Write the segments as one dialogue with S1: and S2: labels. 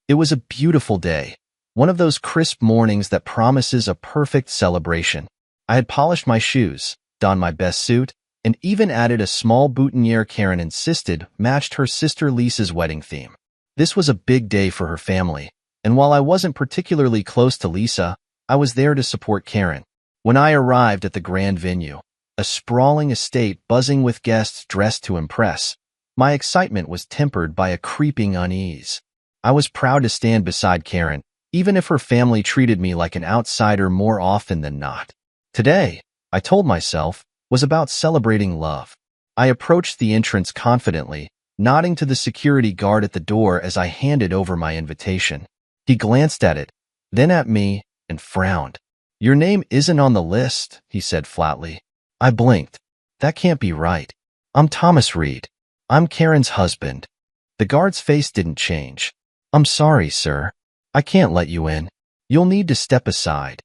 S1: It was a beautiful day, one of those crisp mornings that promises a perfect celebration. I had polished my shoes, donned my best suit, and even added a small boutonniere Karen insisted matched her sister Lisa's wedding theme. This was a big day for her family, and while I wasn't particularly close to Lisa, I was there to support Karen. When I arrived at the grand venue, a sprawling estate buzzing with guests dressed to impress, my excitement was tempered by a creeping unease. I was proud to stand beside Karen, even if her family treated me like an outsider more often than not. Today, I told myself, was about celebrating love. I approached the entrance confidently, nodding to the security guard at the door as I handed over my invitation. He glanced at it, then at me, and frowned. "Your name isn't on the list," he said flatly. I blinked. "That can't be right. I'm Thomas Reed. I'm Karen's husband." The guard's face didn't change. "I'm sorry, sir. I can't let you in. You'll need to step aside."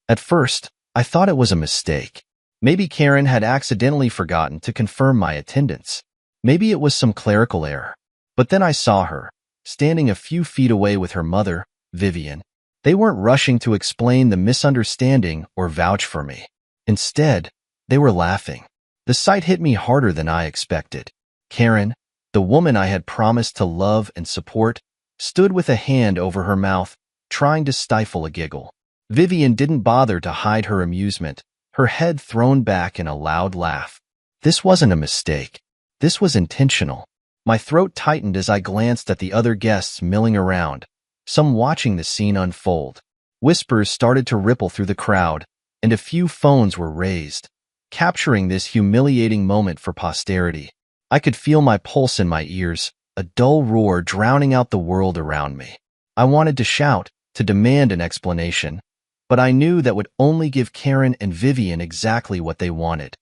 S1: At first, I thought it was a mistake. Maybe Karen had accidentally forgotten to confirm my attendance. Maybe it was some clerical error. But then I saw her, standing a few feet away with her mother, Vivian. They weren't rushing to explain the misunderstanding or vouch for me. Instead, they were laughing. The sight hit me harder than I expected. Karen, the woman I had promised to love and support, stood with a hand over her mouth, trying to stifle a giggle. Vivian didn't bother to hide her amusement, her head thrown back in a loud laugh. This wasn't a mistake. This was intentional. My throat tightened as I glanced at the other guests milling around, some watching the scene unfold. Whispers started to ripple through the crowd, and a few phones were raised, capturing this humiliating moment for posterity. I could feel my pulse in my ears, a dull roar drowning out the world around me. I wanted to shout, to demand an explanation, but I knew that would only give Karen and Vivian exactly what they wanted.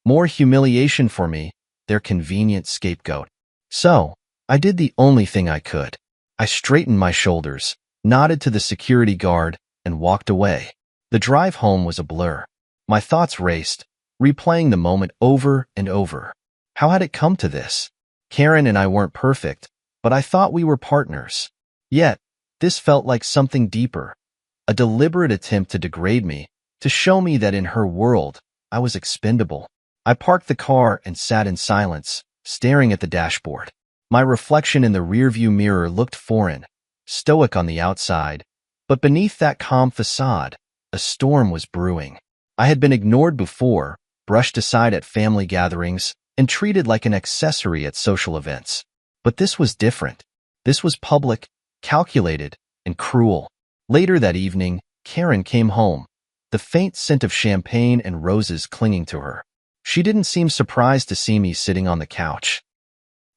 S1: More humiliation for me, their convenient scapegoat. So, I did the only thing I could. I straightened my shoulders, nodded to the security guard, and walked away. The drive home was a blur. My thoughts raced, replaying the moment over and over. How had it come to this? Karen and I weren't perfect, but I thought we were partners. Yet, this felt like something deeper, a deliberate attempt to degrade me, to show me that in her world, I was expendable. I parked the car and sat in silence, staring at the dashboard. My reflection in the rearview mirror looked foreign, stoic on the outside, but beneath that calm facade, a storm was brewing. I had been ignored before, brushed aside at family gatherings, and treated like an accessory at social events. But this was different. This was public, calculated, and cruel. Later that evening, Karen came home, the faint scent of champagne and roses clinging to her. She didn't seem surprised to see me sitting on the couch.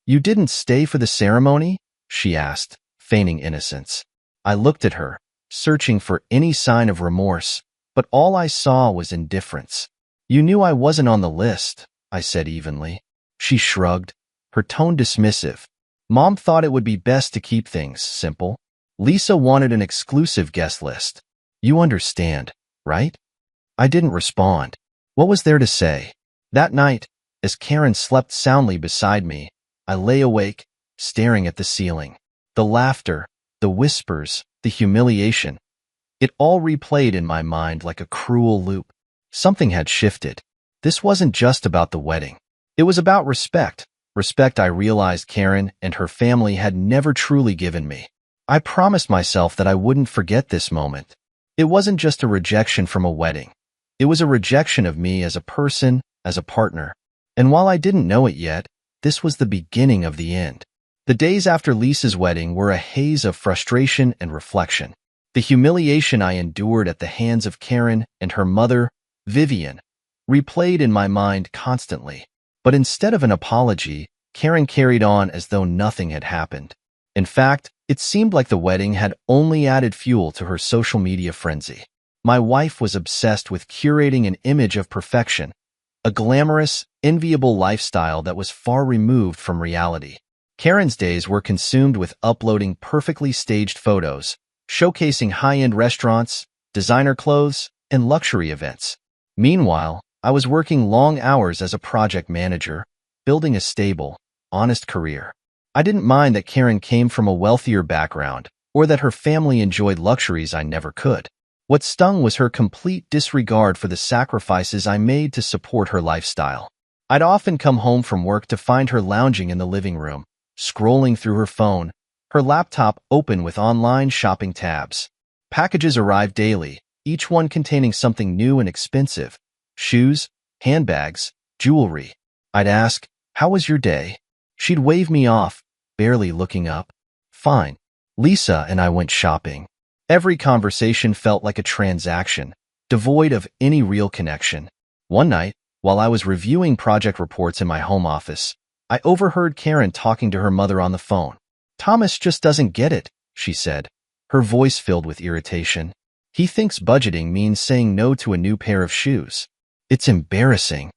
S1: "You didn't stay for the ceremony?" she asked, feigning innocence. I looked at her, searching for any sign of remorse, but all I saw was indifference. "You knew I wasn't on the list," I said evenly. She shrugged, her tone dismissive. "Mom thought it would be best to keep things simple. Lisa wanted an exclusive guest list. You understand, right?" I didn't respond. What was there to say? That night, as Karen slept soundly beside me, I lay awake, staring at the ceiling. The laughter, the whispers, the humiliation. It all replayed in my mind like a cruel loop. Something had shifted. This wasn't just about the wedding. It was about respect. Respect I realized Karen and her family had never truly given me. I promised myself that I wouldn't forget this moment. It wasn't just a rejection from a wedding. It was a rejection of me as a person, as a partner. And while I didn't know it yet, this was the beginning of the end. The days after Lisa's wedding were a haze of frustration and reflection. The humiliation I endured at the hands of Karen and her mother, Vivian, replayed in my mind constantly. But instead of an apology, Karen carried on as though nothing had happened. In fact, it seemed like the wedding had only added fuel to her social media frenzy. My wife was obsessed with curating an image of perfection, a glamorous, enviable lifestyle that was far removed from reality. Karen's days were consumed with uploading perfectly staged photos, showcasing high-end restaurants, designer clothes, and luxury events. Meanwhile, I was working long hours as a project manager, building a stable, honest career. I didn't mind that Karen came from a wealthier background, or that her family enjoyed luxuries I never could. What stung was her complete disregard for the sacrifices I made to support her lifestyle. I'd often come home from work to find her lounging in the living room, scrolling through her phone, her laptop open with online shopping tabs. Packages arrived daily, each one containing something new and expensive: shoes, handbags, jewelry. I'd ask, "How was your day?" She'd wave me off, barely looking up. "Fine." Lisa and I went shopping. Every conversation felt like a transaction, devoid of any real connection. One night, while I was reviewing project reports in my home office, I overheard Karen talking to her mother on the phone. "Thomas just doesn't get it," she said, her voice filled with irritation. "He thinks budgeting means saying no to a new pair of shoes. It's embarrassing."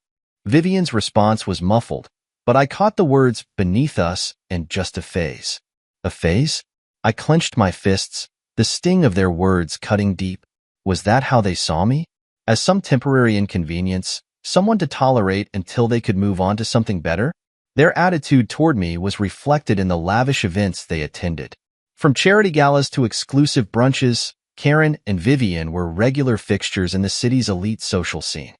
S1: Vivian's response was muffled, but I caught the words "beneath us" and "just a phase." A phase? I clenched my fists, the sting of their words cutting deep. Was that how they saw me? As some temporary inconvenience, someone to tolerate until they could move on to something better? Their attitude toward me was reflected in the lavish events they attended. From charity galas to exclusive brunches, Karen and Vivian were regular fixtures in the city's elite social scene.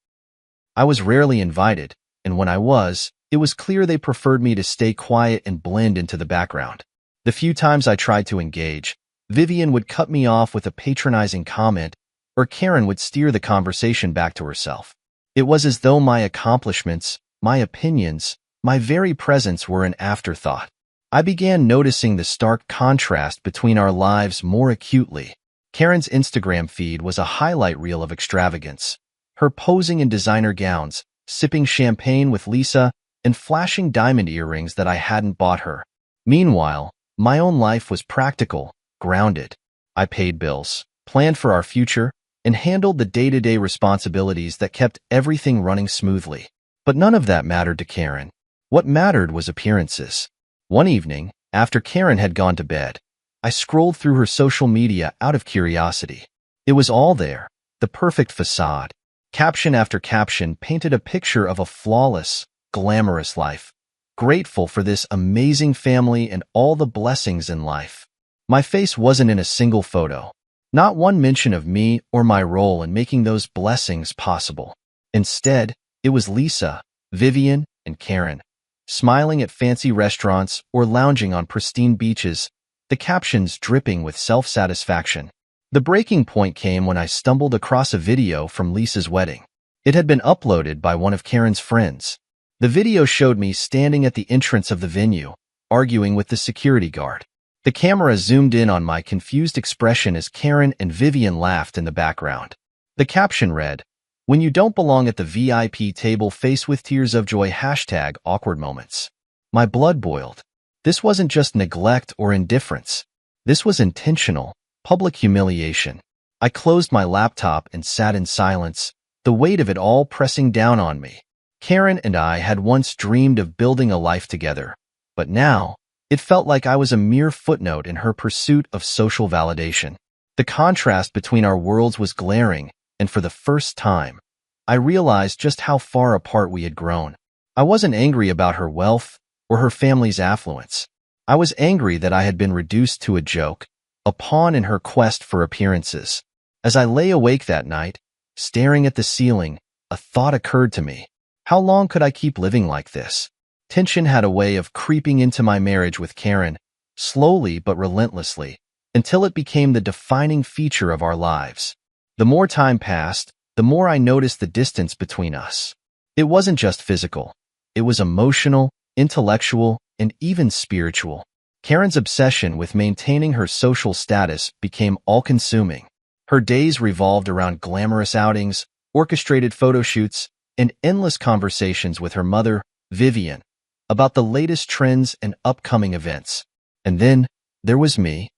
S1: I was rarely invited, and when I was, it was clear they preferred me to stay quiet and blend into the background. The few times I tried to engage, Vivian would cut me off with a patronizing comment, or Karen would steer the conversation back to herself. It was as though my accomplishments, my opinions, my very presence were an afterthought. I began noticing the stark contrast between our lives more acutely. Karen's Instagram feed was a highlight reel of extravagance. Her posing in designer gowns, sipping champagne with Lisa, and flashing diamond earrings that I hadn't bought her. Meanwhile, my own life was practical, grounded. I paid bills, planned for our future, and handled the day-to-day responsibilities that kept everything running smoothly. But none of that mattered to Karen. What mattered was appearances. One evening, after Karen had gone to bed, I scrolled through her social media out of curiosity. It was all there, the perfect facade. Caption after caption painted a picture of a flawless, glamorous life, grateful for this amazing family and all the blessings in life. My face wasn't in a single photo. Not one mention of me or my role in making those blessings possible. Instead, it was Lisa, Vivian, and Karen, smiling at fancy restaurants or lounging on pristine beaches, the captions dripping with self-satisfaction. The breaking point came when I stumbled across a video from Lisa's wedding. It had been uploaded by one of Karen's friends. The video showed me standing at the entrance of the venue, arguing with the security guard. The camera zoomed in on my confused expression as Karen and Vivian laughed in the background. The caption read, "When you don't belong at the VIP table, face with tears of joy, #awkward moments." My blood boiled. This wasn't just neglect or indifference. This was intentional, public humiliation. I closed my laptop and sat in silence, the weight of it all pressing down on me. Karen and I had once dreamed of building a life together, but now, it felt like I was a mere footnote in her pursuit of social validation. The contrast between our worlds was glaring, and for the first time, I realized just how far apart we had grown. I wasn't angry about her wealth or her family's affluence. I was angry that I had been reduced to a joke, a pawn in her quest for appearances. As I lay awake that night, staring at the ceiling, a thought occurred to me. How long could I keep living like this? Tension had a way of creeping into my marriage with Karen, slowly but relentlessly, until it became the defining feature of our lives. The more time passed, the more I noticed the distance between us. It wasn't just physical. It was emotional, intellectual, and even spiritual. Karen's obsession with maintaining her social status became all-consuming. Her days revolved around glamorous outings, orchestrated photo shoots, and endless conversations with her mother, Vivian, about the latest trends and upcoming events. And then, there was me,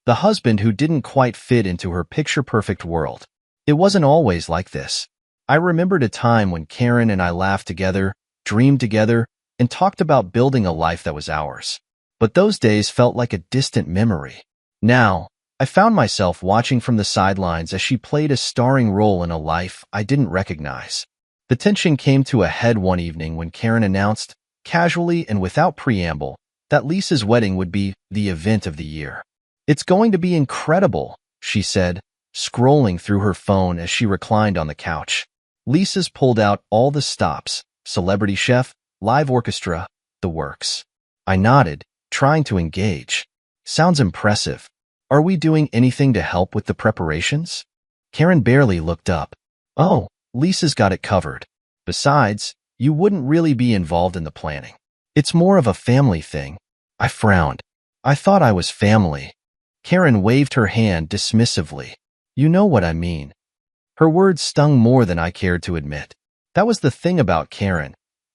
S1: the husband who didn't quite fit into her picture-perfect world. It wasn't always like this. I remembered a time when Karen and I laughed together, dreamed together, and talked about building a life that was ours. But those days felt like a distant memory. Now, I found myself watching from the sidelines as she played a starring role in a life I didn't recognize. The tension came to a head one evening when Karen announced, casually and without preamble, that Lisa's wedding would be the event of the year. "It's going to be incredible," she said, scrolling through her phone as she reclined on the couch. Lisa's pulled out all the stops: celebrity chef, live orchestra, the works. I nodded, trying to engage. "Sounds impressive. Are we doing anything to help with the preparations?" Karen barely looked up. "Oh, Lisa's got it covered. Besides, you wouldn't really be involved in the planning. It's more of a family thing." I frowned. I thought I was family. Karen waved her hand dismissively. "You know what I mean." Her words stung more than I cared to admit. That was the thing about Karen.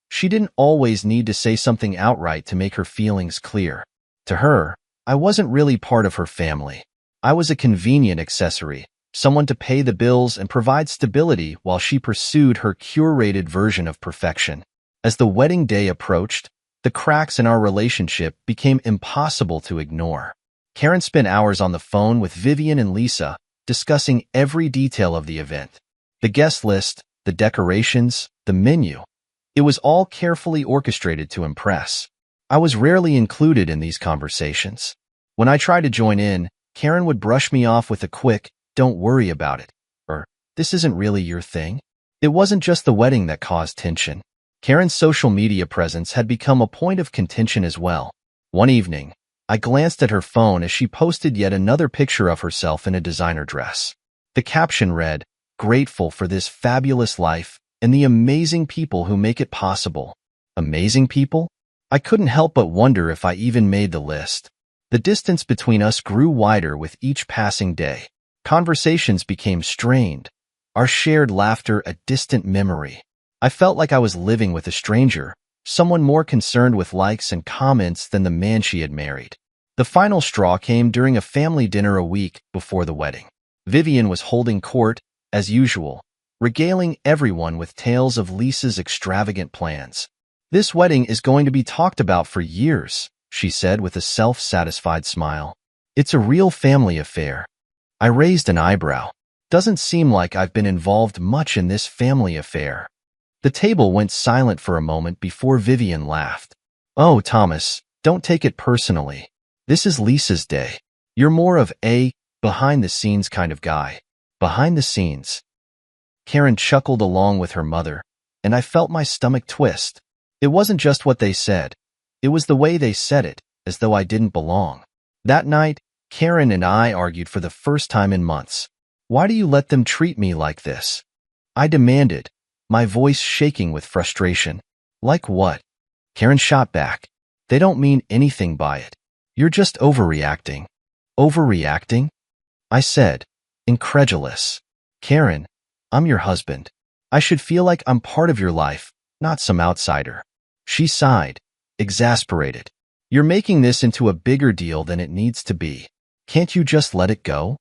S1: She didn't always need to say something outright to make her feelings clear. To her, I wasn't really part of her family. I was a convenient accessory, someone to pay the bills and provide stability while she pursued her curated version of perfection. As the wedding day approached, the cracks in our relationship became impossible to ignore. Karen spent hours on the phone with Vivian and Lisa, discussing every detail of the event. The guest list, the decorations, the menu. It was all carefully orchestrated to impress. I was rarely included in these conversations. When I tried to join in, Karen would brush me off with a quick, "Don't worry about it," or "This isn't really your thing." It wasn't just the wedding that caused tension. Karen's social media presence had become a point of contention as well. One evening, I glanced at her phone as she posted yet another picture of herself in a designer dress. The caption read, "Grateful for this fabulous life and the amazing people who make it possible." Amazing people? I couldn't help but wonder if I even made the list. The distance between us grew wider with each passing day. Conversations became strained, our shared laughter a distant memory. I felt like I was living with a stranger, someone more concerned with likes and comments than the man she had married. The final straw came during a family dinner a week before the wedding. Vivian was holding court, as usual, regaling everyone with tales of Lisa's extravagant plans. "This wedding is going to be talked about for years," she said with a self-satisfied smile. "It's a real family affair." I raised an eyebrow. "Doesn't seem like I've been involved much in this family affair." The table went silent for a moment before Vivian laughed. "Oh, Thomas, don't take it personally. This is Lisa's day. You're more of a behind-the-scenes kind of guy." "Behind the scenes?" Karen chuckled along with her mother, and I felt my stomach twist. It wasn't just what they said. It was the way they said it, as though I didn't belong. That night, Karen and I argued for the first time in months. "Why do you let them treat me like this?" I demanded, my voice shaking with frustration. "Like what?" Karen shot back. "They don't mean anything by it. You're just overreacting." "Overreacting?" I said, incredulous. "Karen, I'm your husband. I should feel like I'm part of your life, not some outsider." She sighed, exasperated. "You're making this into a bigger deal than it needs to be. Can't you just let it go?"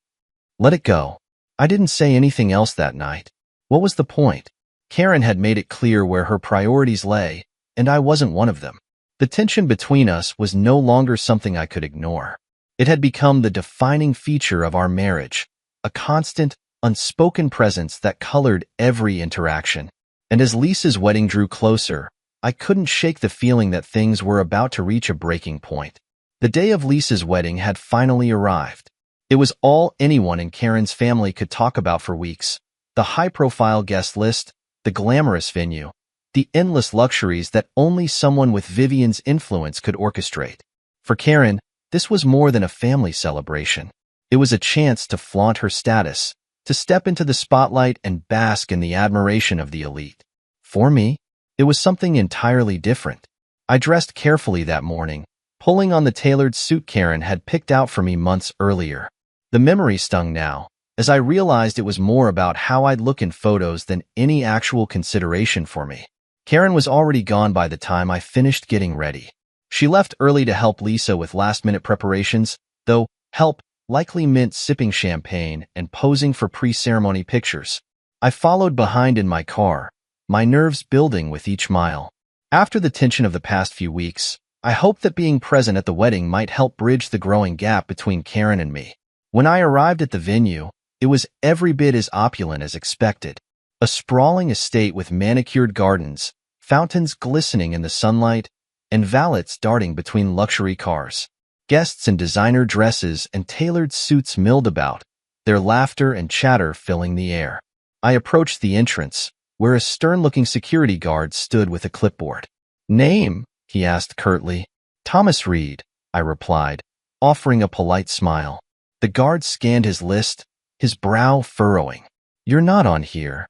S1: Let it go. I didn't say anything else that night. What was the point? Karen had made it clear where her priorities lay, and I wasn't one of them. The tension between us was no longer something I could ignore. It had become the defining feature of our marriage, a constant, unspoken presence that colored every interaction. And as Lisa's wedding drew closer, I couldn't shake the feeling that things were about to reach a breaking point. The day of Lisa's wedding had finally arrived. It was all anyone in Karen's family could talk about for weeks. The high-profile guest list, the glamorous venue, the endless luxuries that only someone with Vivian's influence could orchestrate. For Karen, this was more than a family celebration. It was a chance to flaunt her status, to step into the spotlight and bask in the admiration of the elite. For me, it was something entirely different. I dressed carefully that morning, pulling on the tailored suit Karen had picked out for me months earlier. The memory stung now, as I realized it was more about how I'd look in photos than any actual consideration for me. Karen was already gone by the time I finished getting ready. She left early to help Lisa with last-minute preparations, though help likely meant sipping champagne and posing for pre-ceremony pictures. I followed behind in my car, my nerves building with each mile. After the tension of the past few weeks, I hoped that being present at the wedding might help bridge the growing gap between Karen and me. When I arrived at the venue, it was every bit as opulent as expected. A sprawling estate with manicured gardens, fountains glistening in the sunlight, and valets darting between luxury cars. Guests in designer dresses and tailored suits milled about, their laughter and chatter filling the air. I approached the entrance, where a stern-looking security guard stood with a clipboard. "Name?" he asked curtly. "Thomas Reed," I replied, offering a polite smile. The guard scanned his list, his brow furrowing. "You're not on here."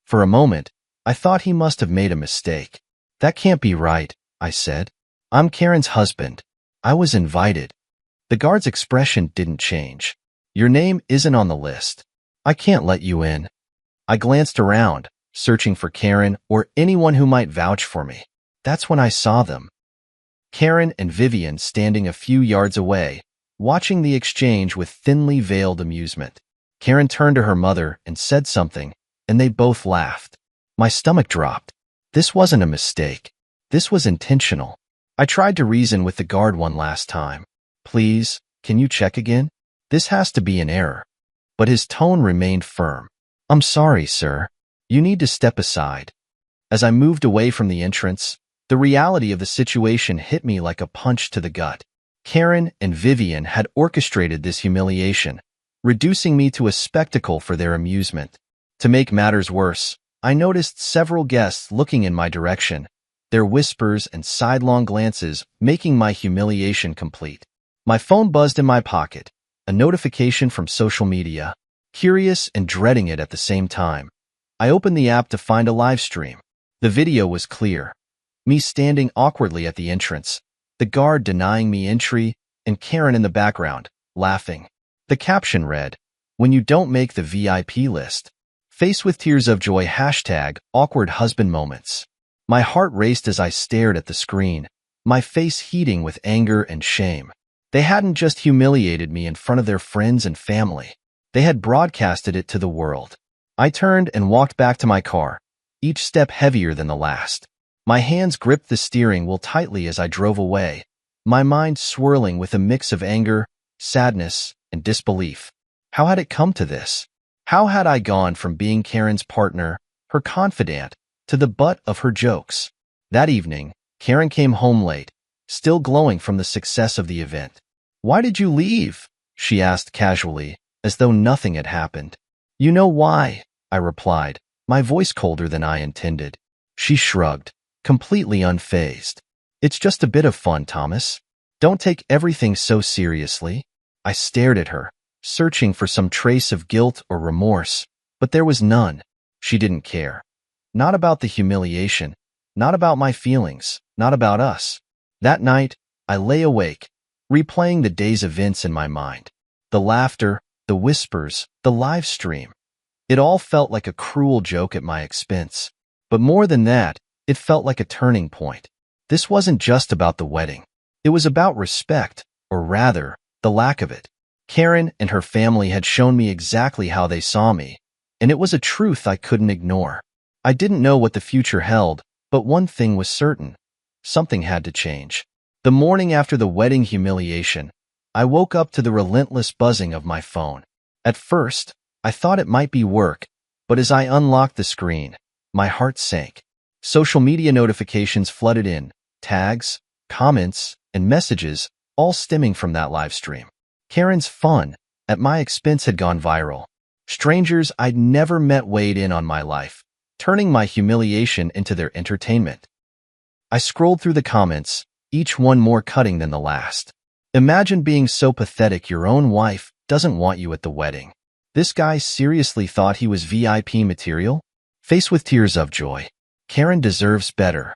S1: For a moment, I thought he must have made a mistake. "That can't be right," I said. "I'm Karen's husband. I was invited." The guard's expression didn't change. "Your name isn't on the list. I can't let you in." I glanced around, searching for Karen or anyone who might vouch for me. That's when I saw them. Karen and Vivian standing a few yards away, watching the exchange with thinly veiled amusement. Karen turned to her mother and said something, and they both laughed. My stomach dropped. This wasn't a mistake. This was intentional. I tried to reason with the guard one last time. "Please, can you check again? This has to be an error." But his tone remained firm. "I'm sorry, sir. You need to step aside." As I moved away from the entrance, the reality of the situation hit me like a punch to the gut. Karen and Vivian had orchestrated this humiliation, reducing me to a spectacle for their amusement. To make matters worse, I noticed several guests looking in my direction, their whispers and sidelong glances making my humiliation complete. My phone buzzed in my pocket, a notification from social media. Curious and dreading it at the same time, I opened the app to find a live stream. The video was clear. Me standing awkwardly at the entrance, the guard denying me entry, and Karen in the background, laughing. The caption read, "When you don't make the VIP list. Face with tears of joy #awkward husband moments." My heart raced as I stared at the screen, my face heating with anger and shame. They hadn't just humiliated me in front of their friends and family. They had broadcasted it to the world. I turned and walked back to my car, each step heavier than the last. My hands gripped the steering wheel tightly as I drove away, my mind swirling with a mix of anger, sadness, and disbelief. How had it come to this? How had I gone from being Karen's partner, her confidant, to the butt of her jokes? That evening, Karen came home late, still glowing from the success of the event. "Why did you leave?" she asked casually, as though nothing had happened. "You know why," I replied, my voice colder than I intended. She shrugged, completely unfazed. "It's just a bit of fun, Thomas. Don't take everything so seriously." I stared at her, searching for some trace of guilt or remorse, but there was none. She didn't care. Not about the humiliation, not about my feelings, not about us. That night, I lay awake, replaying the day's events in my mind. The laughter, the whispers, the live stream. It all felt like a cruel joke at my expense. But more than that, it felt like a turning point. This wasn't just about the wedding. It was about respect, or rather, the lack of it. Karen and her family had shown me exactly how they saw me, and it was a truth I couldn't ignore. I didn't know what the future held, but one thing was certain. Something had to change. The morning after the wedding humiliation, I woke up to the relentless buzzing of my phone. At first, I thought it might be work, but as I unlocked the screen, my heart sank. Social media notifications flooded in, tags, comments, and messages, all stemming from that live stream. Karen's fun, at my expense, had gone viral. Strangers I'd never met weighed in on my life, turning my humiliation into their entertainment. I scrolled through the comments, each one more cutting than the last. Imagine being so pathetic your own wife doesn't want you at the wedding. This guy seriously thought he was VIP material? Face with tears of joy. Karen deserves better.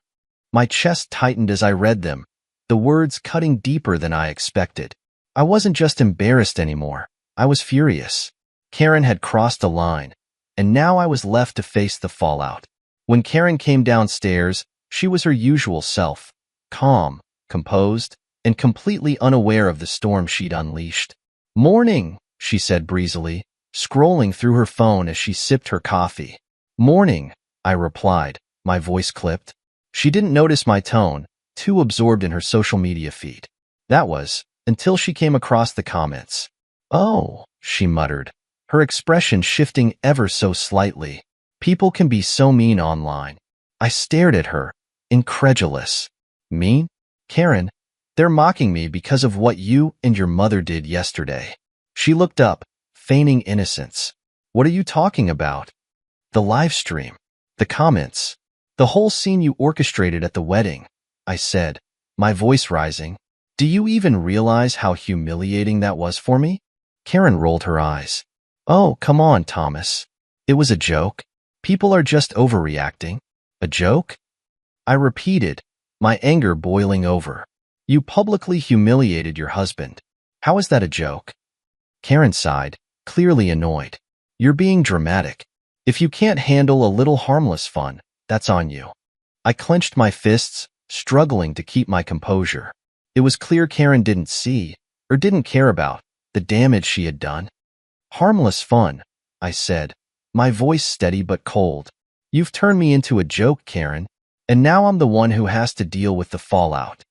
S1: My chest tightened as I read them, the words cutting deeper than I expected. I wasn't just embarrassed anymore. I was furious. Karen had crossed a line, and now I was left to face the fallout. When Karen came downstairs, she was her usual self, calm, composed, and completely unaware of the storm she'd unleashed. "Morning," she said breezily, scrolling through her phone as she sipped her coffee. "Morning," I replied, my voice clipped. She didn't notice my tone, too absorbed in her social media feed. That was, until she came across the comments. "Oh," she muttered, her expression shifting ever so slightly. "People can be so mean online." I stared at her, incredulous. "Mean? Karen, They're mocking me because of what you and your mother did yesterday. She looked up, feigning innocence. What are you talking about? The live stream. The comments. The whole scene you orchestrated at the wedding, I said, my voice rising. Do you even realize how humiliating that was for me? Karen rolled her eyes. Oh, come on, Thomas. It was a joke. People are just overreacting. A joke? I repeated, my anger boiling over. You publicly humiliated your husband. How is that a joke? Karen sighed, clearly annoyed. You're being dramatic. If you can't handle a little harmless fun, that's on you. I clenched my fists, struggling to keep my composure. It was clear Karen didn't see, or didn't care about, the damage she had done. Harmless fun, I said, my voice steady but cold. You've turned me into a joke, Karen, and now I'm the one who has to deal with the fallout.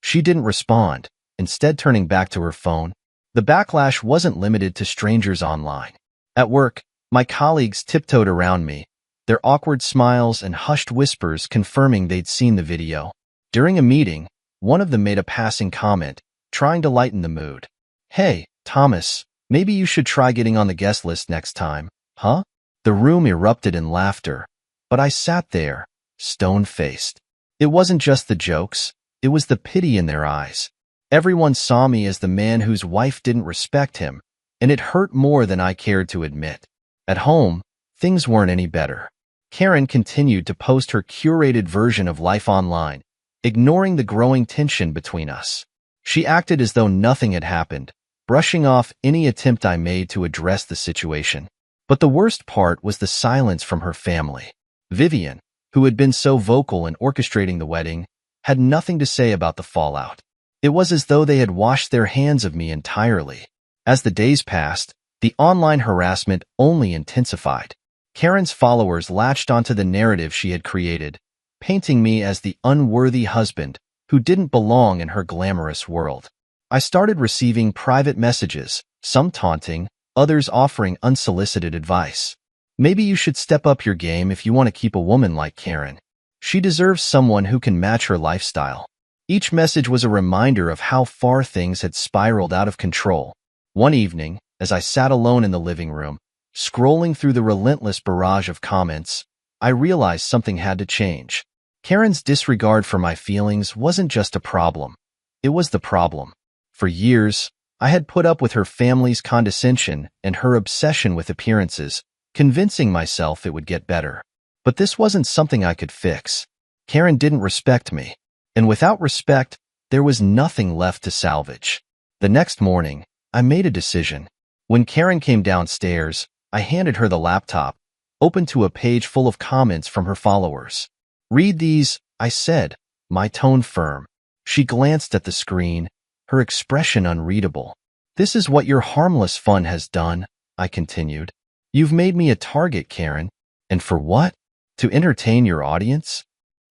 S1: She didn't respond, instead turning back to her phone. The backlash wasn't limited to strangers online. At work, my colleagues tiptoed around me, their awkward smiles and hushed whispers confirming they'd seen the video. During a meeting, one of them made a passing comment, trying to lighten the mood. Hey, Thomas, maybe you should try getting on the guest list next time, huh? The room erupted in laughter, but I sat there, stone-faced. It wasn't just the jokes, it was the pity in their eyes. Everyone saw me as the man whose wife didn't respect him, and it hurt more than I cared to admit. At home, things weren't any better. Karen continued to post her curated version of life online, ignoring the growing tension between us. She acted as though nothing had happened, brushing off any attempt I made to address the situation. But the worst part was the silence from her family. Vivian, who had been so vocal in orchestrating the wedding, had nothing to say about the fallout. It was as though they had washed their hands of me entirely. As the days passed, the online harassment only intensified. Karen's followers latched onto the narrative she had created, painting me as the unworthy husband who didn't belong in her glamorous world. I started receiving private messages, some taunting, others offering unsolicited advice. Maybe you should step up your game if you want to keep a woman like Karen. She deserves someone who can match her lifestyle. Each message was a reminder of how far things had spiraled out of control. One evening, as I sat alone in the living room, scrolling through the relentless barrage of comments, I realized something had to change. Karen's disregard for my feelings wasn't just a problem. It was the problem. For years, I had put up with her family's condescension and her obsession with appearances, convincing myself it would get better. But this wasn't something I could fix. Karen didn't respect me, and without respect, there was nothing left to salvage. The next morning, I made a decision. When Karen came downstairs, I handed her the laptop, open to a page full of comments from her followers. Read these, I said, my tone firm. She glanced at the screen, her expression unreadable. This is what your harmless fun has done, I continued. You've made me a target, Karen. And for what? To entertain your audience?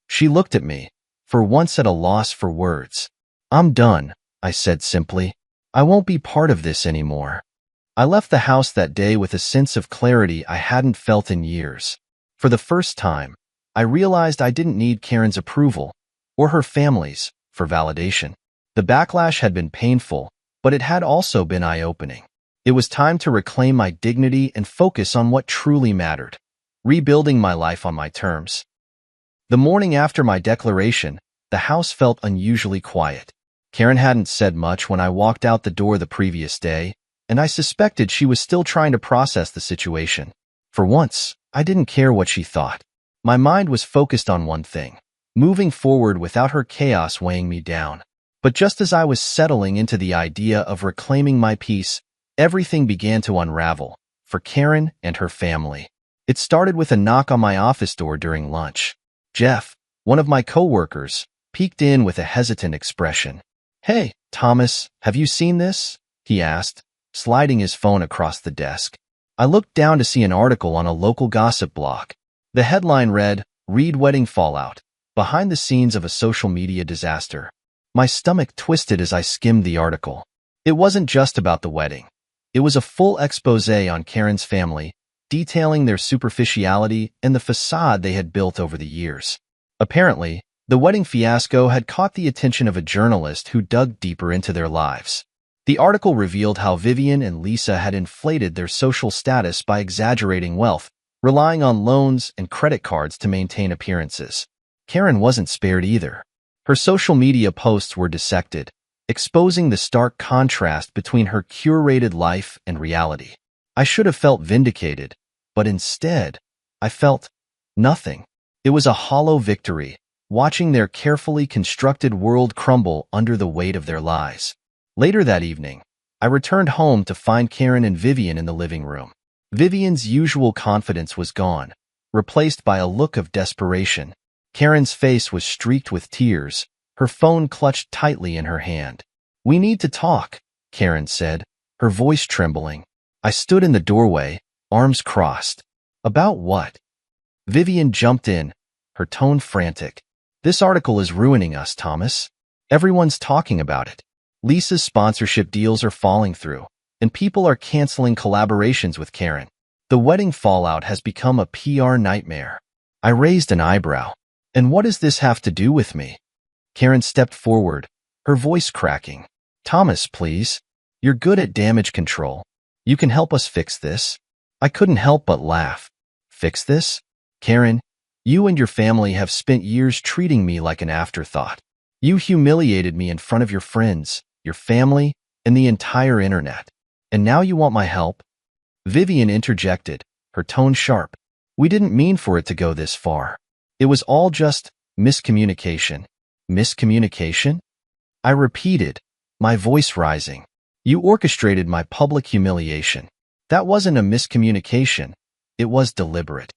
S1: She looked at me, for once at a loss for words. I'm done, I said simply. I won't be part of this anymore. I left the house that day with a sense of clarity I hadn't felt in years. For the first time, I realized I didn't need Karen's approval, or her family's, for validation. The backlash had been painful, but it had also been eye-opening. It was time to reclaim my dignity and focus on what truly mattered, rebuilding my life on my terms. The morning after my declaration, the house felt unusually quiet. Karen hadn't said much when I walked out the door the previous day, and I suspected she was still trying to process the situation. For once, I didn't care what she thought. My mind was focused on one thing, moving forward without her chaos weighing me down. But just as I was settling into the idea of reclaiming my peace, everything began to unravel, for Karen and her family. It started with a knock on my office door during lunch. Jeff, one of my coworkers, peeked in with a hesitant expression. Hey, Thomas, have you seen this? He asked, sliding his phone across the desk. I looked down to see an article on a local gossip blog. The headline read, Reed Wedding Fallout, Behind the Scenes of a Social Media Disaster. My stomach twisted as I skimmed the article. It wasn't just about the wedding. It was a full expose on Karen's family, detailing their superficiality and the facade they had built over the years. Apparently, The wedding fiasco had caught the attention of a journalist who dug deeper into their lives. The article revealed how Vivian and Lisa had inflated their social status by exaggerating wealth, relying on loans and credit cards to maintain appearances. Karen wasn't spared either. Her social media posts were dissected, exposing the stark contrast between her curated life and reality. I should have felt vindicated, but instead, I felt nothing. It was a hollow victory, watching their carefully constructed world crumble under the weight of their lies. Later that evening, I returned home to find Karen and Vivian in the living room. Vivian's usual confidence was gone, replaced by a look of desperation. Karen's face was streaked with tears, her phone clutched tightly in her hand. "We need to talk," Karen said, her voice trembling. I stood in the doorway, arms crossed. "About what?" Vivian jumped in, her tone frantic. "This article is ruining us, Thomas. Everyone's talking about it. Lisa's sponsorship deals are falling through, and people are canceling collaborations with Karen. The wedding fallout has become a PR nightmare." I raised an eyebrow. "And what does this have to do with me?" Karen stepped forward, her voice cracking. "Thomas, please. You're good at damage control. You can help us fix this." I couldn't help but laugh. "Fix this? Karen, you and your family have spent years treating me like an afterthought. You humiliated me in front of your friends, your family, and the entire internet. And now you want my help?" Vivian interjected, her tone sharp. "We didn't mean for it to go this far. It was all just miscommunication." "Miscommunication?" I repeated, my voice rising. "You orchestrated my public humiliation. That wasn't a miscommunication. It was deliberate."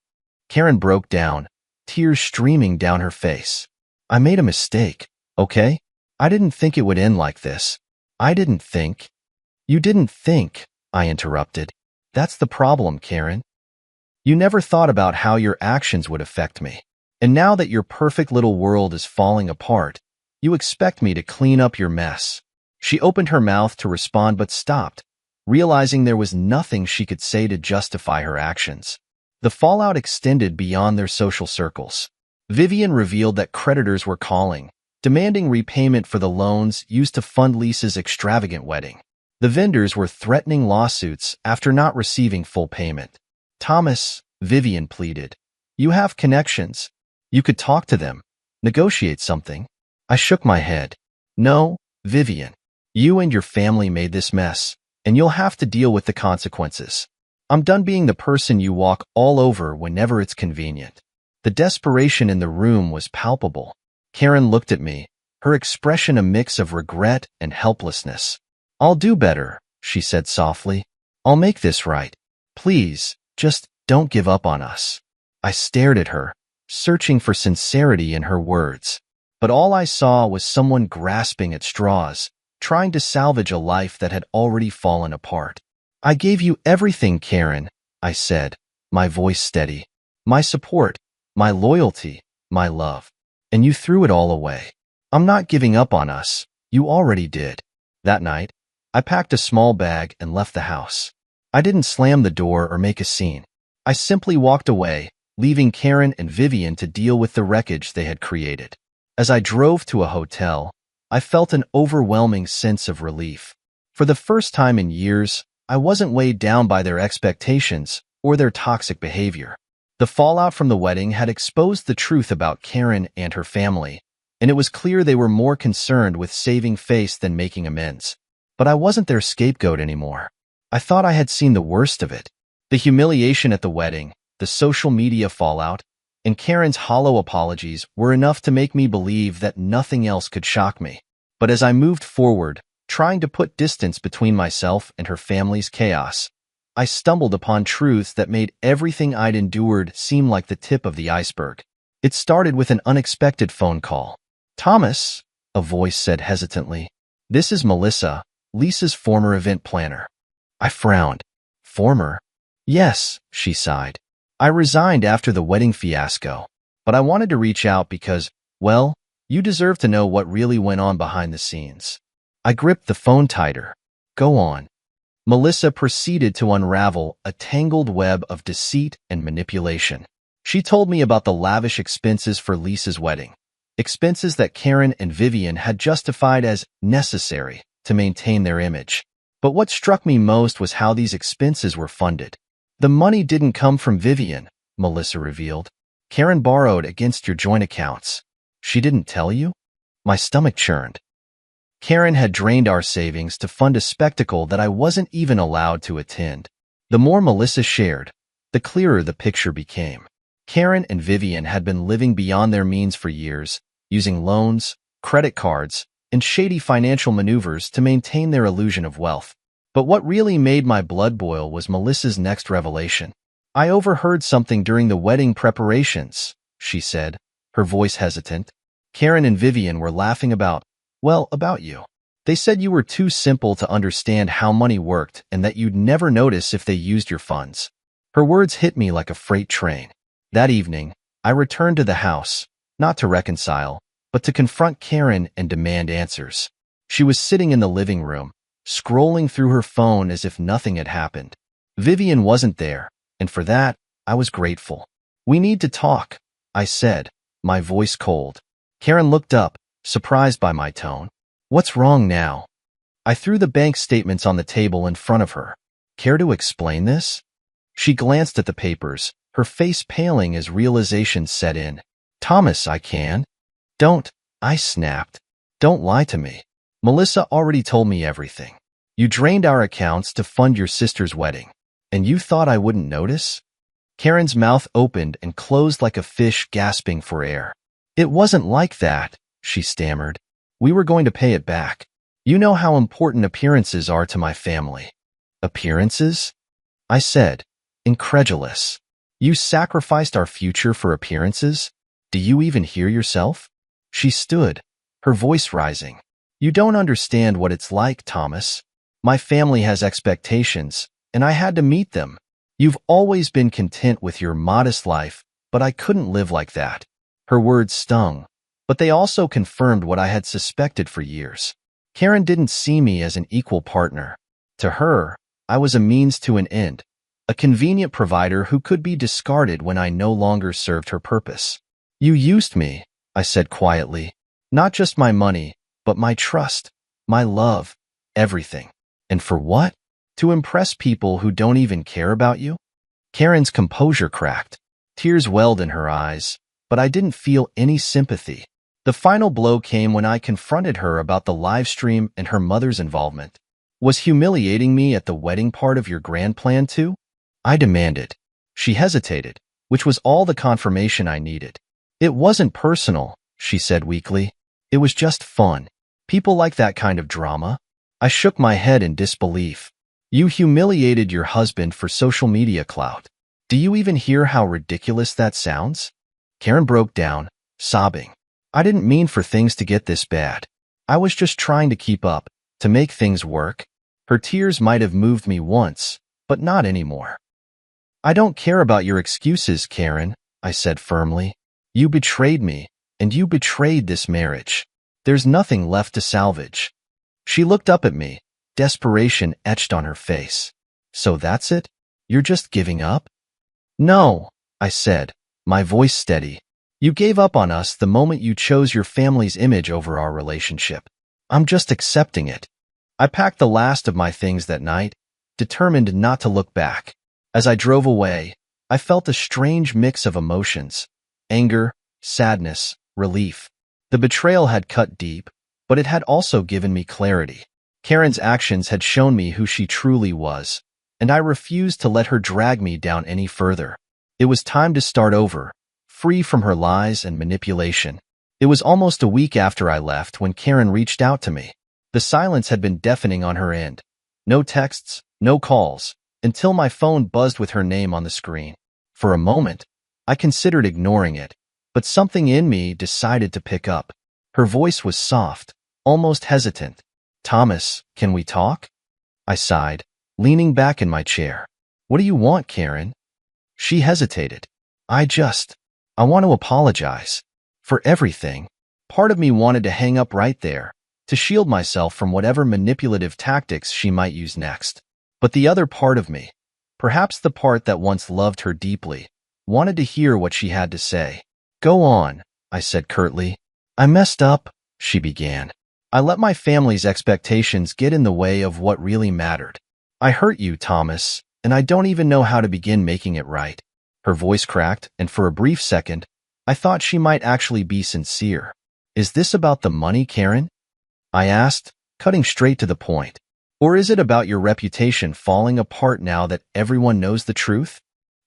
S1: Karen broke down, tears streaming down her face. "I made a mistake, okay? I didn't think it would end like this. I didn't think." "You didn't think," I interrupted. "That's the problem, Karen. You never thought about how your actions would affect me. And now that your perfect little world is falling apart, you expect me to clean up your mess." She opened her mouth to respond but stopped, realizing there was nothing she could say to justify her actions. The fallout extended beyond their social circles. Vivian revealed that creditors were calling, demanding repayment for the loans used to fund Lisa's extravagant wedding. The vendors were threatening lawsuits after not receiving full payment. "Thomas," Vivian pleaded, "you have connections. You could talk to them, negotiate something." I shook my head. "No, Vivian. You and your family made this mess, and you'll have to deal with the consequences. I'm done being the person you walk all over whenever it's convenient." The desperation in the room was palpable. Karen looked at me, her expression a mix of regret and helplessness. "I'll do better," she said softly. "I'll make this right. Please, just don't give up on us." I stared at her, searching for sincerity in her words. But all I saw was someone grasping at straws, trying to salvage a life that had already fallen apart. "I gave you everything, Karen," I said, my voice steady. "My support, my loyalty, my love. And you threw it all away. I'm not giving up on us. You already did." That night, I packed a small bag and left the house. I didn't slam the door or make a scene. I simply walked away, leaving Karen and Vivian to deal with the wreckage they had created. As I drove to a hotel, I felt an overwhelming sense of relief. For the first time in years, I wasn't weighed down by their expectations or their toxic behavior. The fallout from the wedding had exposed the truth about Karen and her family, and it was clear they were more concerned with saving face than making amends. But I wasn't their scapegoat anymore. I thought I had seen the worst of it. The humiliation at the wedding, the social media fallout, and Karen's hollow apologies were enough to make me believe that nothing else could shock me. But as I moved forward, trying to put distance between myself and her family's chaos, I stumbled upon truths that made everything I'd endured seem like the tip of the iceberg. It started with an unexpected phone call. "Thomas," a voice said hesitantly, "this is Melissa, Lisa's former event planner." I frowned. "Former?" "Yes," she sighed. "I resigned after the wedding fiasco, but I wanted to reach out because, well, you deserve to know what really went on behind the scenes." I gripped the phone tighter. "Go on." Melissa proceeded to unravel a tangled web of deceit and manipulation. She told me about the lavish expenses for Lisa's wedding, expenses that Karen and Vivian had justified as necessary to maintain their image. But what struck me most was how these expenses were funded. The money didn't come from Vivian, Melissa revealed. Karen borrowed against your joint accounts. She didn't tell you? My stomach churned. Karen had drained our savings to fund a spectacle that I wasn't even allowed to attend. The more Melissa shared, the clearer the picture became. Karen and Vivian had been living beyond their means for years, using loans, credit cards, and shady financial maneuvers to maintain their illusion of wealth. But what really made my blood boil was Melissa's next revelation. I overheard something during the wedding preparations, she said, her voice hesitant. Karen and Vivian were laughing about you. They said you were too simple to understand how money worked and that you'd never notice if they used your funds. Her words hit me like a freight train. That evening, I returned to the house, not to reconcile, but to confront Karen and demand answers. She was sitting in the living room, scrolling through her phone as if nothing had happened. Vivian wasn't there, and for that, I was grateful. We need to talk, I said, my voice cold. Karen looked up, surprised by my tone. What's wrong now? I threw the bank statements on the table in front of her. Care to explain this? She glanced at the papers, her face paling as realization set in. Thomas, I can. Don't, I snapped. Don't lie to me. Melissa already told me everything. You drained our accounts to fund your sister's wedding. And you thought I wouldn't notice? Karen's mouth opened and closed like a fish gasping for air. It wasn't like that, she stammered. We were going to pay it back. You know how important appearances are to my family. Appearances? I said, incredulous. You sacrificed our future for appearances? Do you even hear yourself? She stood, her voice rising. You don't understand what it's like, Thomas. My family has expectations, and I had to meet them. You've always been content with your modest life, but I couldn't live like that. Her words stung, but they also confirmed what I had suspected for years. Karen didn't see me as an equal partner. To her, I was a means to an end, a convenient provider who could be discarded when I no longer served her purpose. You used me, I said quietly. Not just my money, but my trust, my love, everything. And for what? To impress people who don't even care about you? Karen's composure cracked. Tears welled in her eyes, but I didn't feel any sympathy. The final blow came when I confronted her about the live stream and her mother's involvement. Was humiliating me at the wedding part of your grand plan too? I demanded. She hesitated, which was all the confirmation I needed. It wasn't personal, she said weakly. It was just fun. People like that kind of drama. I shook my head in disbelief. You humiliated your husband for social media clout. Do you even hear how ridiculous that sounds? Karen broke down, sobbing. I didn't mean for things to get this bad. I was just trying to keep up, to make things work. Her tears might have moved me once, but not anymore. I don't care about your excuses, Karen, I said firmly. You betrayed me, and you betrayed this marriage. There's nothing left to salvage. She looked up at me, desperation etched on her face. So that's it? You're just giving up? No, I said, my voice steady. You gave up on us the moment you chose your family's image over our relationship. I'm just accepting it. I packed the last of my things that night, determined not to look back. As I drove away, I felt a strange mix of emotions. Anger, sadness, relief. The betrayal had cut deep, but it had also given me clarity. Karen's actions had shown me who she truly was, and I refused to let her drag me down any further. It was time to start over, free from her lies and manipulation. It was almost a week after I left when Karen reached out to me. The silence had been deafening on her end. No texts, no calls, until my phone buzzed with her name on the screen. For a moment, I considered ignoring it, but something in me decided to pick up. Her voice was soft, almost hesitant. Thomas, can we talk? I sighed, leaning back in my chair. What do you want, Karen? She hesitated. I want to apologize. For everything. Part of me wanted to hang up right there, to shield myself from whatever manipulative tactics she might use next. But the other part of me, perhaps the part that once loved her deeply, wanted to hear what she had to say. Go on, I said curtly. I messed up, she began. I let my family's expectations get in the way of what really mattered. I hurt you, Thomas, and I don't even know how to begin making it right. Her voice cracked, and for a brief second, I thought she might actually be sincere. Is this about the money, Karen? I asked, cutting straight to the point. Or is it about your reputation falling apart now that everyone knows the truth?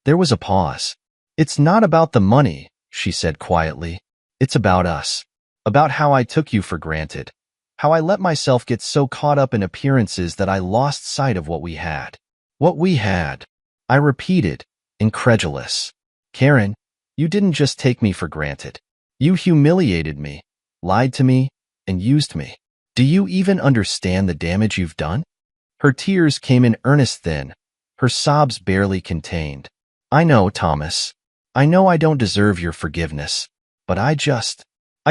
S1: There was a pause. It's not about the money, she said quietly. It's about us. About how I took you for granted. How I let myself get so caught up in appearances that I lost sight of what we had. What we had. I repeated, incredulous. Karen, you didn't just take me for granted. You humiliated me, lied to me, and used me. Do you even understand the damage you've done? Her tears came in earnest then, her sobs barely contained. I know, Thomas. I know I don't deserve your forgiveness, but I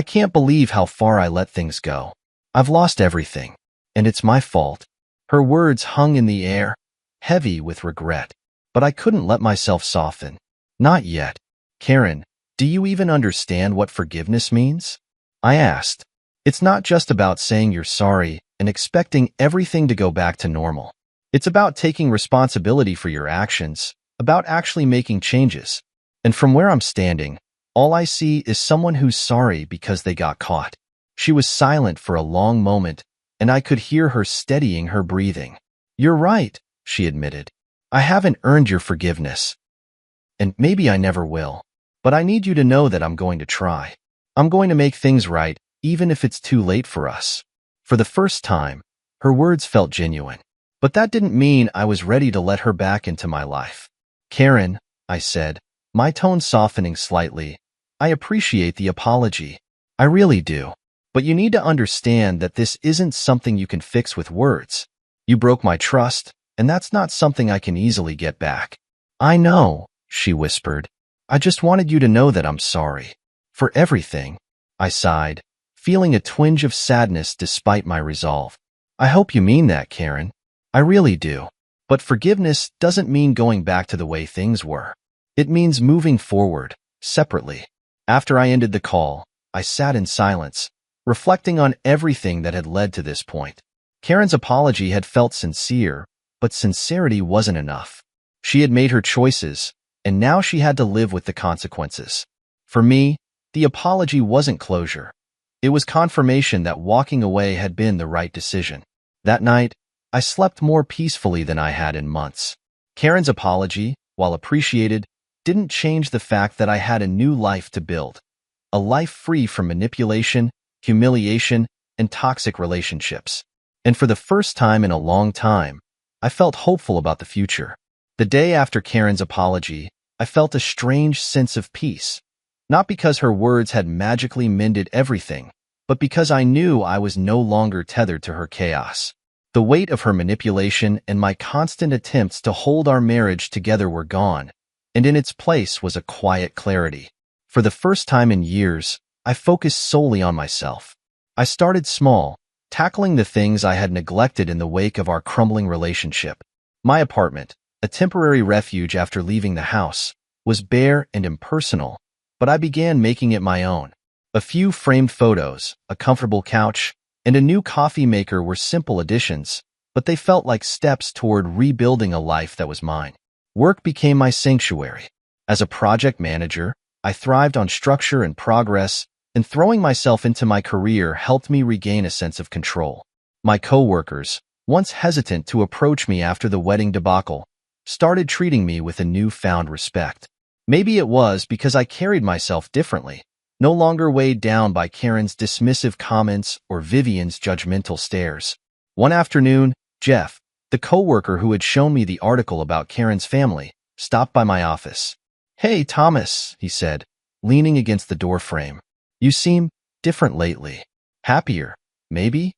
S1: can't believe how far I let things go. I've lost everything, and it's my fault. Her words hung in the air, heavy with regret, but I couldn't let myself soften. Not yet. Karen, do you even understand what forgiveness means? I asked. It's not just about saying you're sorry and expecting everything to go back to normal. It's about taking responsibility for your actions, about actually making changes. And from where I'm standing, all I see is someone who's sorry because they got caught. She was silent for a long moment, and I could hear her steadying her breathing. You're right, she admitted. I haven't earned your forgiveness. And maybe I never will. But I need you to know that I'm going to try. I'm going to make things right, even if it's too late for us. For the first time, her words felt genuine. But that didn't mean I was ready to let her back into my life. Karen, I said, my tone softening slightly, I appreciate the apology. I really do. But you need to understand that this isn't something you can fix with words. You broke my trust, and that's not something I can easily get back. I know, she whispered. I just wanted you to know that I'm sorry. For everything. I sighed, feeling a twinge of sadness despite my resolve. I hope you mean that, Karen. I really do. But forgiveness doesn't mean going back to the way things were. It means moving forward, separately. After I ended the call, I sat in silence, reflecting on everything that had led to this point. Karen's apology had felt sincere, but sincerity wasn't enough. She had made her choices, and now she had to live with the consequences. For me, the apology wasn't closure. It was confirmation that walking away had been the right decision. That night, I slept more peacefully than I had in months. Karen's apology, while appreciated, didn't change the fact that I had a new life to build. A life free from manipulation, humiliation, and toxic relationships. And for the first time in a long time, I felt hopeful about the future. The day after Karen's apology, I felt a strange sense of peace. Not because her words had magically mended everything, but because I knew I was no longer tethered to her chaos. The weight of her manipulation and my constant attempts to hold our marriage together were gone, and in its place was a quiet clarity. For the first time in years, I focused solely on myself. I started small, tackling the things I had neglected in the wake of our crumbling relationship. My apartment, a temporary refuge after leaving the house, was bare and impersonal, but I began making it my own. A few framed photos, a comfortable couch, and a new coffee maker were simple additions, but they felt like steps toward rebuilding a life that was mine. Work became my sanctuary. As a project manager, I thrived on structure and progress, and throwing myself into my career helped me regain a sense of control. My coworkers, once hesitant to approach me after the wedding debacle, started treating me with a newfound respect. Maybe it was because I carried myself differently, no longer weighed down by Karen's dismissive comments or Vivian's judgmental stares. One afternoon, Jeff, the coworker who had shown me the article about Karen's family, stopped by my office. "Hey, Thomas," he said, leaning against the doorframe. "You seem different lately. Happier, maybe?"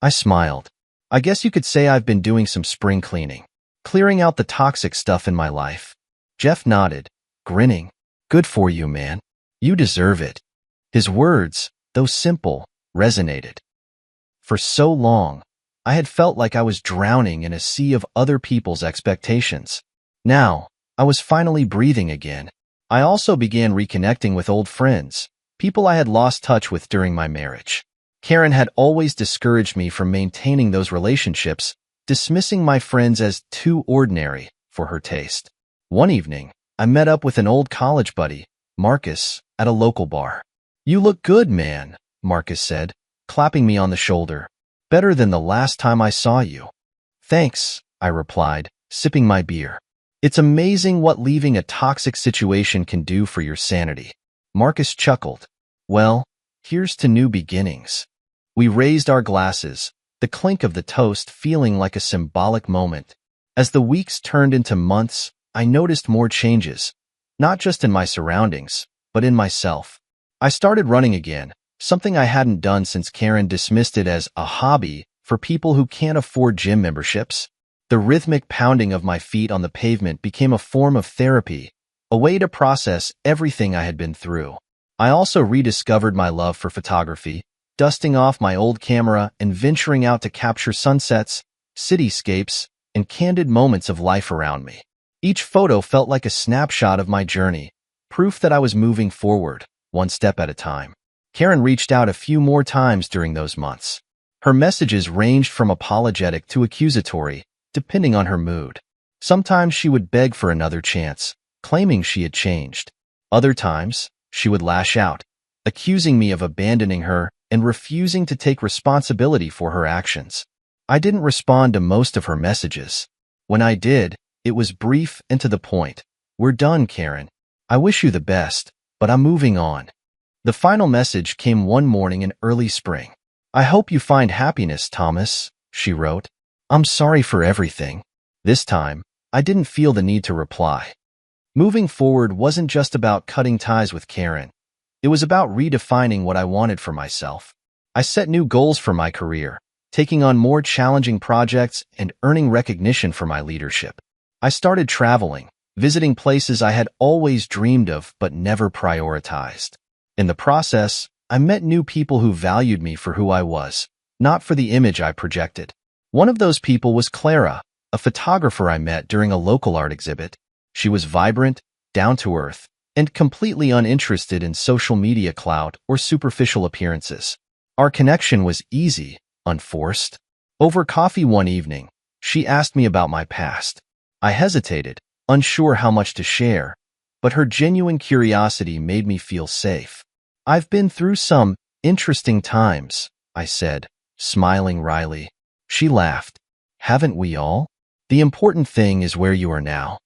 S1: I smiled. "I guess you could say I've been doing some spring cleaning, clearing out the toxic stuff in my life." Jeff nodded, grinning. "Good for you, man. You deserve it." His words, though simple, resonated. For so long, I had felt like I was drowning in a sea of other people's expectations. Now, I was finally breathing again. I also began reconnecting with old friends, people I had lost touch with during my marriage. Karen had always discouraged me from maintaining those relationships, dismissing my friends as too ordinary for her taste. One evening, I met up with an old college buddy, Marcus, at a local bar. "You look good, man," Marcus said, clapping me on the shoulder. "Better than the last time I saw you." "Thanks," I replied, sipping my beer. "It's amazing what leaving a toxic situation can do for your sanity." Marcus chuckled. "Well, here's to new beginnings." We raised our glasses, the clink of the toast feeling like a symbolic moment. As the weeks turned into months, I noticed more changes, not just in my surroundings, but in myself. I started running again, something I hadn't done since Karen dismissed it as a hobby for people who can't afford gym memberships. The rhythmic pounding of my feet on the pavement became a form of therapy, a way to process everything I had been through. I also rediscovered my love for photography, dusting off my old camera and venturing out to capture sunsets, cityscapes, and candid moments of life around me. Each photo felt like a snapshot of my journey, proof that I was moving forward, one step at a time. Karen reached out a few more times during those months. Her messages ranged from apologetic to accusatory, depending on her mood. Sometimes she would beg for another chance, claiming she had changed. Other times, she would lash out, accusing me of abandoning her and refusing to take responsibility for her actions. I didn't respond to most of her messages. When I did, it was brief and to the point. "We're done, Karen. I wish you the best, but I'm moving on." The final message came one morning in early spring. "I hope you find happiness, Thomas," she wrote. "I'm sorry for everything." This time, I didn't feel the need to reply. Moving forward wasn't just about cutting ties with Karen. It was about redefining what I wanted for myself. I set new goals for my career, taking on more challenging projects and earning recognition for my leadership. I started traveling, visiting places I had always dreamed of but never prioritized. In the process, I met new people who valued me for who I was, not for the image I projected. One of those people was Clara, a photographer I met during a local art exhibit. She was vibrant, down-to-earth, and completely uninterested in social media clout or superficial appearances. Our connection was easy, unforced. Over coffee one evening, she asked me about my past. I hesitated, unsure how much to share, but her genuine curiosity made me feel safe. "I've been through some interesting times," I said, smiling wryly. She laughed. "Haven't we all? The important thing is where you are now."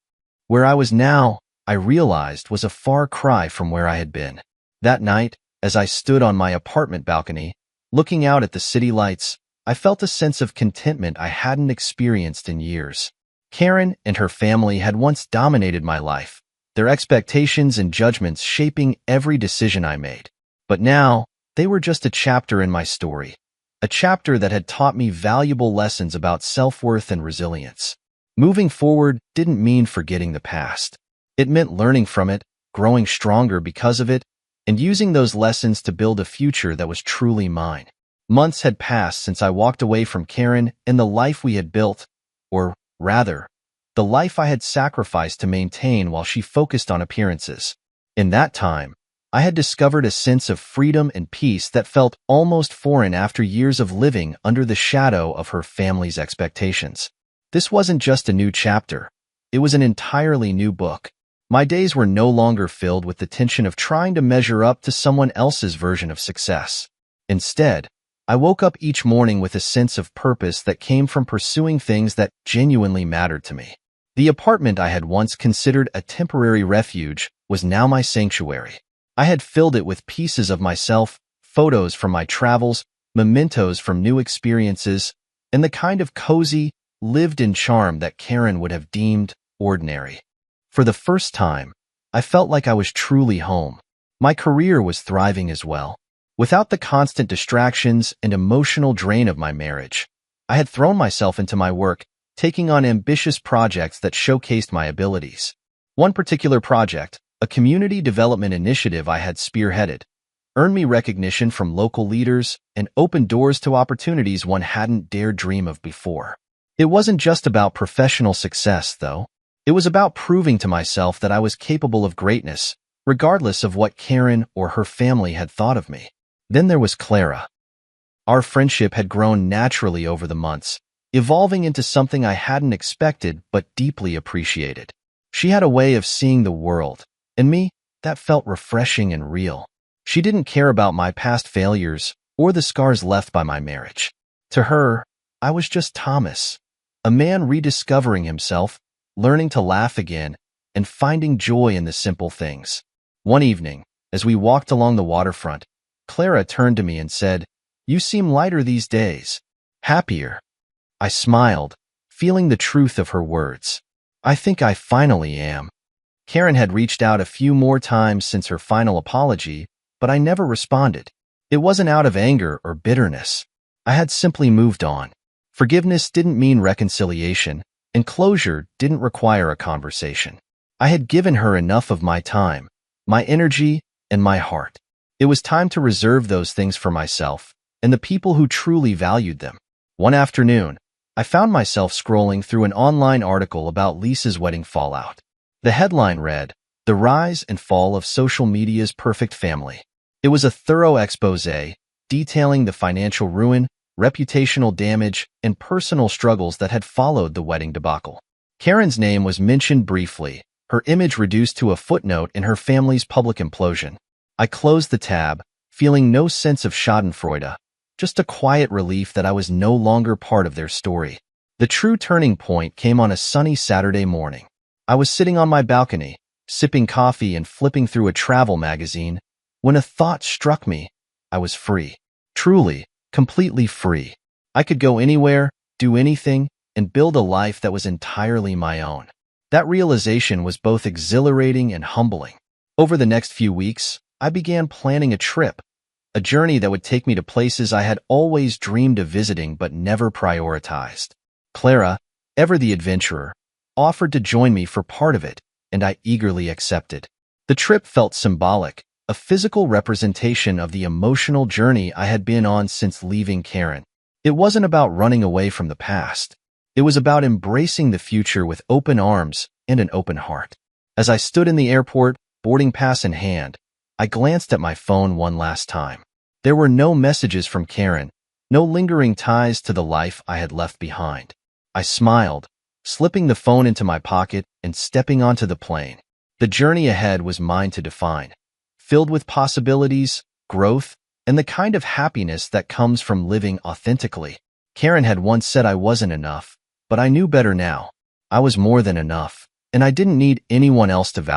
S1: Where I was now, I realized, was a far cry from where I had been. That night, as I stood on my apartment balcony, looking out at the city lights, I felt a sense of contentment I hadn't experienced in years. Karen and her family had once dominated my life, their expectations and judgments shaping every decision I made. But now, they were just a chapter in my story, a chapter that had taught me valuable lessons about self-worth and resilience. Moving forward didn't mean forgetting the past. It meant learning from it, growing stronger because of it, and using those lessons to build a future that was truly mine. Months had passed since I walked away from Karen and the life we had built, or rather, the life I had sacrificed to maintain while she focused on appearances. In that time, I had discovered a sense of freedom and peace that felt almost foreign after years of living under the shadow of her family's expectations. This wasn't just a new chapter. It was an entirely new book. My days were no longer filled with the tension of trying to measure up to someone else's version of success. Instead, I woke up each morning with a sense of purpose that came from pursuing things that genuinely mattered to me. The apartment I had once considered a temporary refuge was now my sanctuary. I had filled it with pieces of myself, photos from my travels, mementos from new experiences, and the kind of cozy, lived-in charm that Karen would have deemed ordinary. For the first time, I felt like I was truly home. My career was thriving as well. Without the constant distractions and emotional drain of my marriage, I had thrown myself into my work, taking on ambitious projects that showcased my abilities. One particular project, a community development initiative I had spearheaded, earned me recognition from local leaders and opened doors to opportunities one hadn't dared dream of before. It wasn't just about professional success, though. It was about proving to myself that I was capable of greatness, regardless of what Karen or her family had thought of me. Then there was Clara. Our friendship had grown naturally over the months, evolving into something I hadn't expected but deeply appreciated. She had a way of seeing the world, and me, that felt refreshing and real. She didn't care about my past failures or the scars left by my marriage. To her, I was just Thomas, a man rediscovering himself, learning to laugh again, and finding joy in the simple things. One evening, as we walked along the waterfront, Clara turned to me and said, "You seem lighter these days. Happier." I smiled, feeling the truth of her words. "I think I finally am." Karen had reached out a few more times since her final apology, but I never responded. It wasn't out of anger or bitterness. I had simply moved on. Forgiveness didn't mean reconciliation, and closure didn't require a conversation. I had given her enough of my time, my energy, and my heart. It was time to reserve those things for myself and the people who truly valued them. One afternoon, I found myself scrolling through an online article about Lisa's wedding fallout. The headline read, "The Rise and Fall of Social Media's Perfect Family." It was a thorough exposé detailing the financial ruin, reputational damage, and personal struggles that had followed the wedding debacle. Karen's name was mentioned briefly, her image reduced to a footnote in her family's public implosion. I closed the tab, feeling no sense of schadenfreude, just a quiet relief that I was no longer part of their story. The true turning point came on a sunny Saturday morning. I was sitting on my balcony, sipping coffee and flipping through a travel magazine, when a thought struck me. I was free. Truly, completely free. I could go anywhere, do anything, and build a life that was entirely my own. That realization was both exhilarating and humbling. Over the next few weeks, I began planning a trip, a journey that would take me to places I had always dreamed of visiting but never prioritized. Clara, ever the adventurer, offered to join me for part of it, and I eagerly accepted. The trip felt symbolic, a physical representation of the emotional journey I had been on since leaving Karen. It wasn't about running away from the past. It was about embracing the future with open arms and an open heart. As I stood in the airport, boarding pass in hand, I glanced at my phone one last time. There were no messages from Karen, no lingering ties to the life I had left behind. I smiled, slipping the phone into my pocket and stepping onto the plane. The journey ahead was mine to define, filled with possibilities, growth, and the kind of happiness that comes from living authentically. Karen had once said I wasn't enough, but I knew better now. I was more than enough, and I didn't need anyone else to validate